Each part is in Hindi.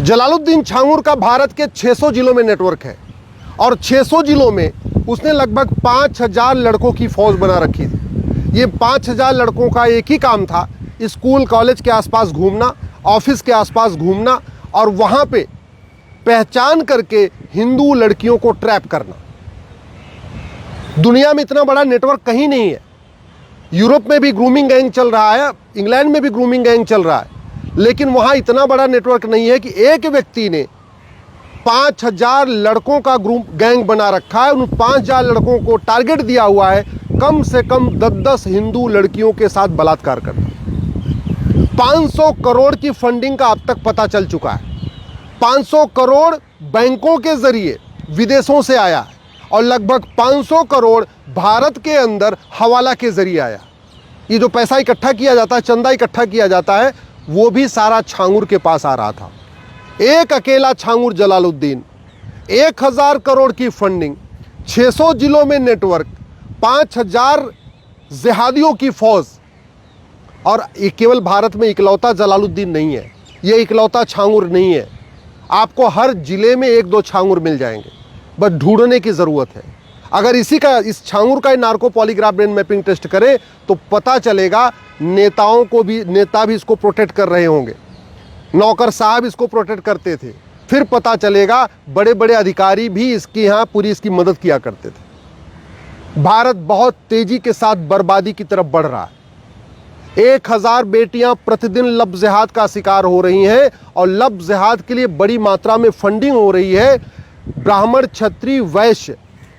जलालुद्दीन छांगुर का भारत के 600 जिलों में नेटवर्क है और 600 जिलों में उसने लगभग 5000 लड़कों की फौज बना रखी थी। ये 5000 लड़कों का एक ही काम था, स्कूल कॉलेज के आसपास घूमना, ऑफिस के आसपास घूमना और वहाँ पे पहचान करके हिंदू लड़कियों को ट्रैप करना। दुनिया में इतना बड़ा नेटवर्क कहीं नहीं है। यूरोप में भी ग्रूमिंग गैंग चल रहा है, इंग्लैंड में भी ग्रूमिंग गैंग चल रहा है, लेकिन वहाँ इतना बड़ा नेटवर्क नहीं है कि एक व्यक्ति ने 5000 लड़कों का ग्रुप गैंग बना रखा है। उन 5000 लड़कों को टारगेट दिया हुआ है कम से कम 10-10 हिंदू लड़कियों के साथ बलात्कार करना। 500 करोड़ की फंडिंग का अब तक पता चल चुका है। 500 करोड़ बैंकों के जरिए विदेशों से आया है और लगभग 500 करोड़ भारत के अंदर हवाला के जरिए आया। ये जो पैसा इकट्ठा किया जाता है, चंदा इकट्ठा किया जाता है, वो भी सारा छांगुर के पास आ रहा था। एक अकेला छांगुर जलालुद्दीन, 1000 करोड़ की फंडिंग, 600 जिलों में नेटवर्क, 5000 जिहादियों की फौज। और ये केवल भारत में इकलौता जलालुद्दीन नहीं है, ये इकलौता छांगुर नहीं है। आपको हर जिले में 1-2 छांगुर मिल जाएंगे, बस ढूंढने की ज़रूरत है। अगर इस छांगुर का narco polygraph brain mapping test करें तो पता चलेगा नेता भी इसको प्रोटेक्ट कर रहे होंगे, नौकर साहब इसको प्रोटेक्ट करते थे। फिर पता चलेगा बड़े बड़े अधिकारी भी पूरी इसकी मदद किया करते थे। भारत बहुत तेजी के साथ बर्बादी की तरफ बढ़ रहा है। 1000 बेटियां प्रतिदिन लव जिहाद का शिकार हो रही हैं और लव जिहाद के लिए बड़ी मात्रा में फंडिंग हो रही है। ब्राह्मण, क्षत्रिय, वैश्य,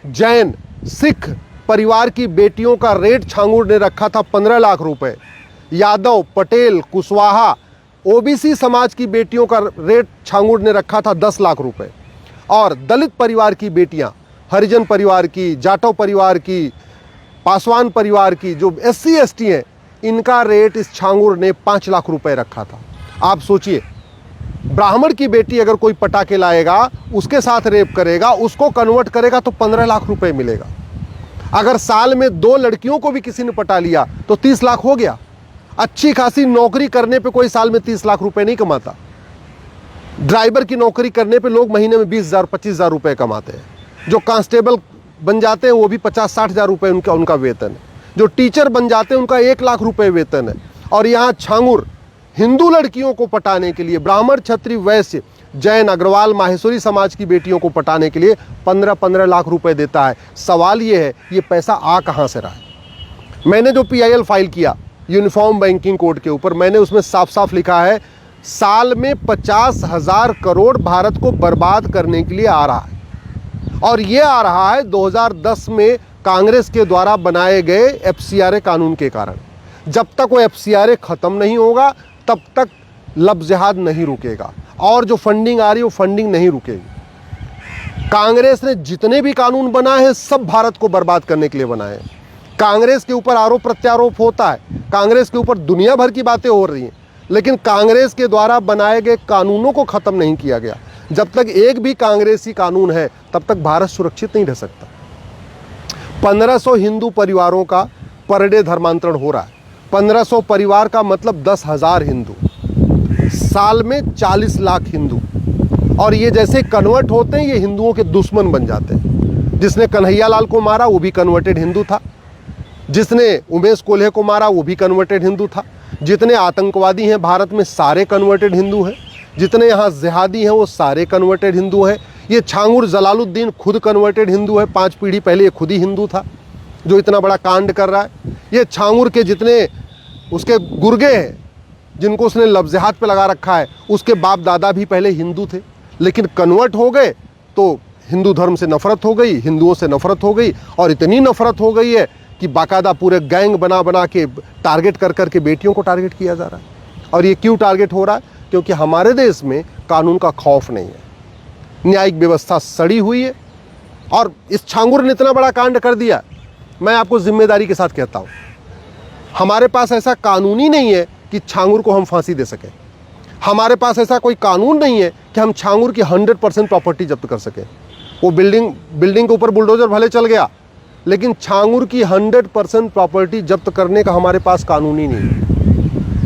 जैन, सिख परिवार की बेटियों का रेट छांगुर ने रखा था 15 लाख रुपए। यादव, पटेल, कुशवाहा, ओबीसी समाज की बेटियों का रेट छांगुर ने रखा था 10 लाख रुपए। और दलित परिवार की बेटियां, हरिजन परिवार की, जाटव परिवार की, पासवान परिवार की, जो SC ST हैं, इनका रेट इस छांगुर ने 5 लाख रुपए रखा था। आप सोचिए, ब्राह्मण की बेटी अगर कोई पटा के लाएगा, उसके साथ रेप करेगा, उसको कन्वर्ट करेगा तो 15 लाख रुपए मिलेगा। अगर साल में 2 लड़कियों को भी किसी ने पटा लिया तो 30 लाख हो गया। अच्छी खासी नौकरी करने पे कोई साल में 30 लाख रुपए नहीं कमाता। ड्राइवर की नौकरी करने पे लोग महीने में 20,000 25,000 रुपए कमाते हैं। जो कांस्टेबल बन जाते हैं वो भी 50-60 हज़ार रुपए उनका वेतन है। जो टीचर बन जाते हैं उनका 1 लाख रुपए वेतन है। और यहाँ छांगुर हिंदू लड़कियों को पटाने के लिए, ब्राह्मण, क्षत्रिय, वैश्य, जैन, अग्रवाल, माहेश्वरी समाज की बेटियों को पटाने के लिए 15-15 लाख रुपए देता है। सवाल ये है, ये पैसा आ कहाँ से रहा है? मैंने जो PIL फाइल किया यूनिफॉर्म बैंकिंग कोड के ऊपर, मैंने उसमें साफ साफ लिखा है, साल में 50,000 करोड़ भारत को बर्बाद करने के लिए आ रहा है। और ये आ रहा है 2010 में कांग्रेस के द्वारा बनाए गए FCRA कानून के कारण। जब तक वो FCRA खत्म नहीं होगा तब तक लव जिहाद नहीं रुकेगा और जो फंडिंग आ रही है वो फंडिंग नहीं रुकेगी। कांग्रेस ने जितने भी कानून बनाए हैं सब भारत को बर्बाद करने के लिए बनाए हैं। कांग्रेस के ऊपर आरोप प्रत्यारोप होता है, कांग्रेस के ऊपर दुनिया भर की बातें हो रही हैं, लेकिन कांग्रेस के द्वारा बनाए गए कानूनों को ख़त्म नहीं किया गया। जब तक एक भी कांग्रेसी कानून है तब तक भारत सुरक्षित नहीं रह सकता। 1500 हिंदू परिवारों का पर डे धर्मांतरण हो रहा है। 1500 परिवार का मतलब 10,000 हिंदू, साल में 40 लाख हिंदू। और ये जैसे कन्वर्ट होते हैं ये हिंदुओं के दुश्मन बन जाते हैं। जिसने कन्हैयालाल को मारा वो भी कन्वर्टेड हिंदू था, जिसने उमेश कोल्हे को मारा वो भी कन्वर्टेड हिंदू था। जितने आतंकवादी हैं भारत में सारे कन्वर्टेड हिंदू हैं, जितने यहाँ जिहादी हैं वो सारे कन्वर्टेड हिंदू हैं। ये छांगुर जलालुद्दीन खुद कन्वर्टेड हिंदू है, 5 पीढ़ी पहले ये खुद ही हिंदू था जो इतना बड़ा कांड कर रहा है। ये छांगुर के जितने उसके गुर्गे हैं जिनको उसने लव जिहाद पे लगा रखा है, उसके बाप दादा भी पहले हिंदू थे, लेकिन कन्वर्ट हो गए तो हिंदू धर्म से नफरत हो गई, हिंदुओं से नफरत हो गई। और इतनी नफरत हो गई है कि बाकायदा पूरे गैंग बना के टारगेट कर के बेटियों को टारगेट किया जा रहा है। और ये क्यों टारगेट हो रहा है? क्योंकि हमारे देश में कानून का खौफ नहीं है, न्यायिक व्यवस्था सड़ी हुई है। और इस छांगुर ने इतना बड़ा कांड कर दिया, मैं आपको जिम्मेदारी के साथ कहता हूँ, हमारे पास ऐसा कानून ही नहीं है कि छांगुर को हम फांसी दे सकें। हमारे पास ऐसा कोई कानून नहीं है कि हम छांगुर की 100% प्रॉपर्टी जब्त कर सकें। वो बिल्डिंग के ऊपर बुलडोजर भले चल गया, लेकिन छांगुर की 100% प्रॉपर्टी जब्त करने का हमारे पास कानून ही नहीं है।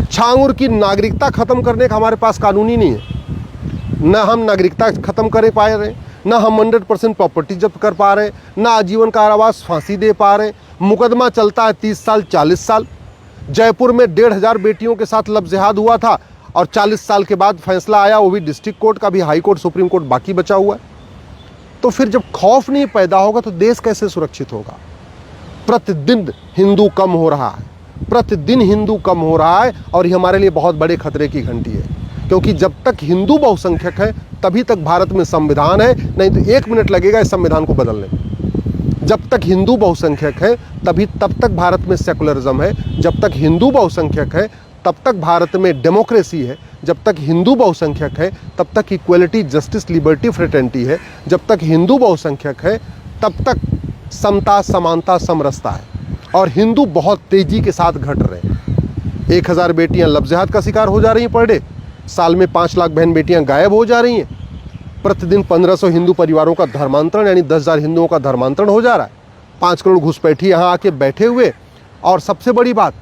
छांगुर की नागरिकता खत्म करने का हमारे पास कानून ही नहीं है। न हम नागरिकता खत्म कर पा रहे हैं, न हम 100% प्रॉपर्टी जब्त कर पा रहे हैं, न आजीवन कारावास फांसी दे पा रहे हैं। मुकदमा चलता है 30 साल 40 साल। जयपुर में 1,500 बेटियों के साथ लव जिहाद हुआ था और 40 साल के बाद फैसला आया, वो भी डिस्ट्रिक्ट कोर्ट का, भी हाई कोर्ट सुप्रीम कोर्ट बाकी बचा हुआ है। तो फिर जब खौफ नहीं पैदा होगा तो देश कैसे सुरक्षित होगा? प्रतिदिन हिंदू कम हो रहा है, प्रतिदिन हिंदू कम हो रहा है और ये हमारे लिए बहुत बड़े खतरे की घंटी है, क्योंकि जब तक हिंदू बहुसंख्यक है तभी तक भारत में संविधान है, नहीं तो 1 मिनट लगेगा इस संविधान को बदलने में। जब तक हिंदू बहुसंख्यक है तब तक भारत में सेकुलरिज्म है, जब तक हिंदू बहुसंख्यक है तब तक भारत में डेमोक्रेसी है, जब तक हिंदू बहुसंख्यक है तब तक इक्वलिटी, जस्टिस, लिबर्टी, फ्रेटर्निटी है, जब तक हिंदू बहुसंख्यक है तब तक समता, समानता, समरसता है। और हिंदू बहुत तेजी के साथ घट रहे हैं। 1,000 बेटियां लव जिहाद का शिकार हो जा रही हैं पर डे, साल में 5 लाख बहन बेटियां गायब हो जा रही हैं, प्रतिदिन 1500 हिंदू परिवारों का धर्मांतरण यानी 10,000 हिंदुओं का धर्मांतरण हो जा रहा है। 5 करोड़ घुसपैठी यहाँ आके बैठे हुए। और सबसे बड़ी बात,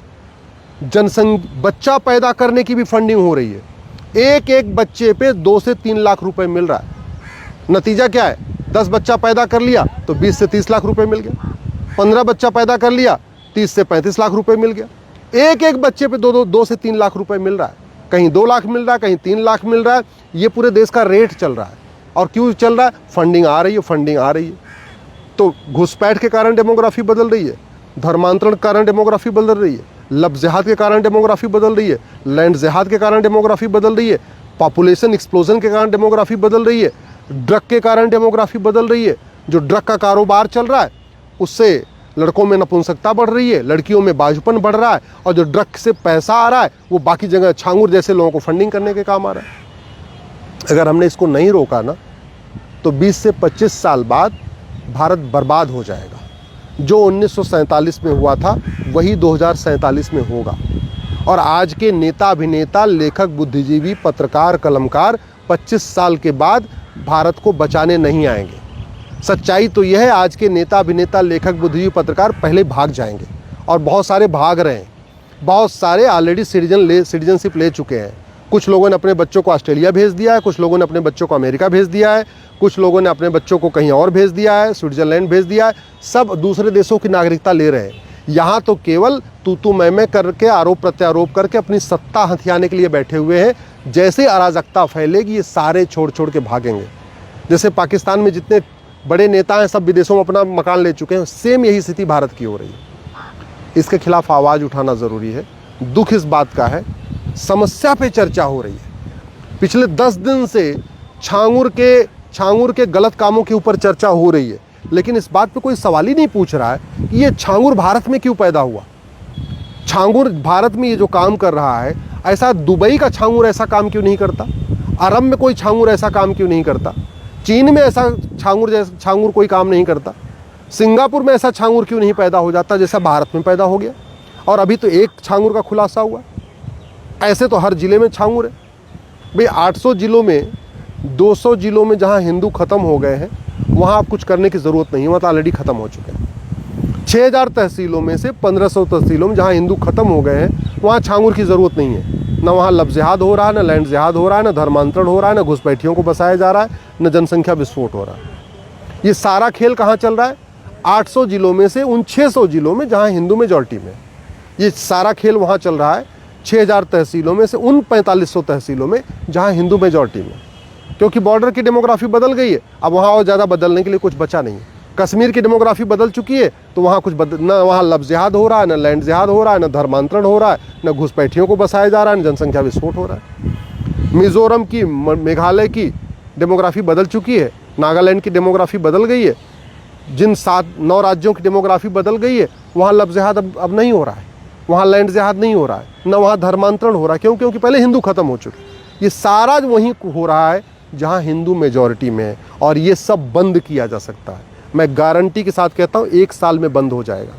बच्चा पैदा करने की भी फंडिंग हो रही है। एक बच्चे पे 2 से 3 लाख रुपए मिल रहा है। नतीजा क्या है? 10 बच्चा पैदा कर लिया तो 20 से 30 लाख रुपए मिल गया। 15 बच्चा पैदा कर लिया 30 से 35 लाख रुपए मिल गया। एक बच्चे पे 2 से 3 लाख रुपए मिल रहा है, कहीं 2 लाख मिल रहा है, कहीं 3 लाख मिल रहा है। ये पूरे देश का रेट चल रहा है। और क्यों चल रहा है? फंडिंग आ रही है, फंडिंग आ रही है। तो घुसपैठ के कारण डेमोग्राफी बदल रही है, धर्मांतरण के कारण डेमोग्राफी बदल रही है, लव जिहाद के कारण डेमोग्राफी बदल रही है, लैंड जिहाद के कारण डेमोग्राफी बदल रही है, पॉपुलेशन एक्सप्लोजन के कारण डेमोग्राफी बदल रही है, ड्रग के कारण डेमोग्राफी बदल रही है। जो ड्रग का कारोबार चल रहा है उससे लड़कों में नपुंसकता बढ़ रही है, लड़कियों में बाजुपन बढ़ रहा है, और जो ड्रग से पैसा आ रहा है वो बाकी जगह छांगुर जैसे लोगों को फंडिंग करने के काम आ रहा है। अगर हमने इसको नहीं रोका ना तो 20 से 25 साल बाद भारत बर्बाद हो जाएगा। जो 1947 में हुआ था वही 2047 में होगा। और आज के नेता, अभिनेता, लेखक, बुद्धिजीवी, पत्रकार, कलमकार 25 साल के बाद भारत को बचाने नहीं आएंगे। सच्चाई तो यह है, आज के नेता, अभिनेता, लेखक, बुद्धिजीवी, पत्रकार पहले भाग जाएंगे और बहुत सारे भाग रहे हैं। बहुत सारे ऑलरेडी सिटीजनशिप ले चुके हैं। कुछ लोगों ने अपने बच्चों को ऑस्ट्रेलिया भेज दिया है, कुछ लोगों ने अपने बच्चों को अमेरिका भेज दिया है, कुछ लोगों ने अपने बच्चों को कहीं और भेज दिया है, स्विट्जरलैंड भेज दिया है। सब दूसरे देशों की नागरिकता ले रहे हैं। यहाँ तो केवल तू मैं करके, आरोप प्रत्यारोप करके अपनी सत्ता हथियाने के लिए बैठे हुए हैं। जैसे अराजकता फैलेगी ये सारे छोड़ के भागेंगे। जैसे पाकिस्तान में जितने बड़े नेता हैं सब विदेशों में अपना मकान ले चुके हैं, सेम यही स्थिति भारत की हो रही है। इसके खिलाफ आवाज़ उठाना ज़रूरी है। दुख इस बात का है, समस्या पे चर्चा हो रही है। पिछले 10 दिन से छांगुर के गलत कामों के ऊपर चर्चा हो रही है, लेकिन इस बात पे कोई सवाल ही नहीं पूछ रहा है कि ये छांगुर भारत में क्यों पैदा हुआ। छांगुर भारत में ये जो काम कर रहा है, ऐसा दुबई का छांगुर ऐसा काम क्यों नहीं करता? अरब में कोई छांगुर ऐसा काम क्यों नहीं करता? चीन में ऐसा छांगुर कोई काम नहीं करता? सिंगापुर में ऐसा छांगुर क्यों नहीं पैदा हो जाता जैसा भारत में पैदा हो गया? और अभी तो एक छांगुर का खुलासा हुआ। ऐसे तो हर जिले में छांगुर है भाई। 800 जिलों में 200 जिलों में जहां हिंदू खत्म हो गए हैं वहां आप कुछ करने की ज़रूरत नहीं है, वहाँ तो ऑलरेडी ख़त्म हो चुके हैं। 6000 तहसीलों में से 1500 तहसीलों में जहां हिंदू खत्म हो गए हैं वहाँ छांगुर की ज़रूरत नहीं है। ना वहाँ लव जिहाद हो रहा है, ना लैंड जिहाद हो रहा है, ना धर्मांतरण हो रहा है, ना घुसपैठियों को बसाया जा रहा है, न जनसंख्या विस्फोट हो रहा है। ये सारा खेल कहाँ चल रहा है? 800 जिलों में से उन 600 जिलों में जहाँ हिंदू मेजॉरिटी में, ये सारा खेल वहाँ चल रहा है। 6000 तहसीलों में से उन 4500 तहसीलों में जहाँ हिंदू मेजॉरिटी में, क्योंकि बॉर्डर की डेमोग्राफी बदल गई है। अब वहाँ और ज़्यादा बदलने के लिए कुछ बचा नहीं है। कश्मीर की डेमोग्राफी बदल चुकी है तो वहाँ कुछ न वहाँ लव जिहाद हो रहा है, न लैंड जिहाद हो रहा है, न धर्मांतरण हो रहा है, न घुसपैठियों को बसाया जा रहा है, न जनसंख्या विस्फोट हो रहा है। मिज़ोरम की, मेघालय की डेमोग्राफी बदल चुकी है, नागालैंड की डेमोग्राफी बदल गई है। जिन 7-9 राज्यों की डेमोग्राफी बदल गई है वहाँ लव जिहाद अब नहीं हो रहा है, वहाँ लैंड जिहाद नहीं हो रहा है, न वहाँ धर्मांतरण हो रहा है। क्यों? क्योंकि पहले हिंदू खत्म हो चुके। ये सारा वहीं हो रहा है जहाँ हिंदू मेजॉरिटी में है, और ये सब बंद किया जा सकता है। मैं गारंटी के साथ कहता हूँ 1 साल में बंद हो जाएगा।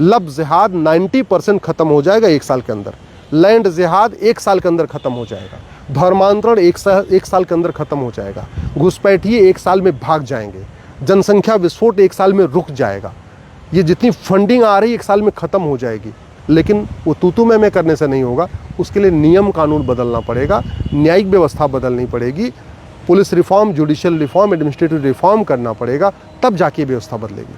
लव जिहाद 90% ख़त्म हो जाएगा 1 साल के अंदर। लैंड जिहाद 1 साल के अंदर ख़त्म हो जाएगा। धर्मांतरण 1 साल के अंदर ख़त्म हो जाएगा। घुसपैठिए 1 साल में भाग जाएंगे। जनसंख्या विस्फोट 1 साल में रुक जाएगा। ये जितनी फंडिंग आ रही है 1 साल में ख़त्म हो जाएगी। लेकिन वो तू मैं करने से नहीं होगा, उसके लिए नियम कानून बदलना पड़ेगा, न्यायिक व्यवस्था बदलनी पड़ेगी। Police reform, judicial reform, administrative reform करना पड़ेगा, तब जाके व्यवस्था बदलेगी।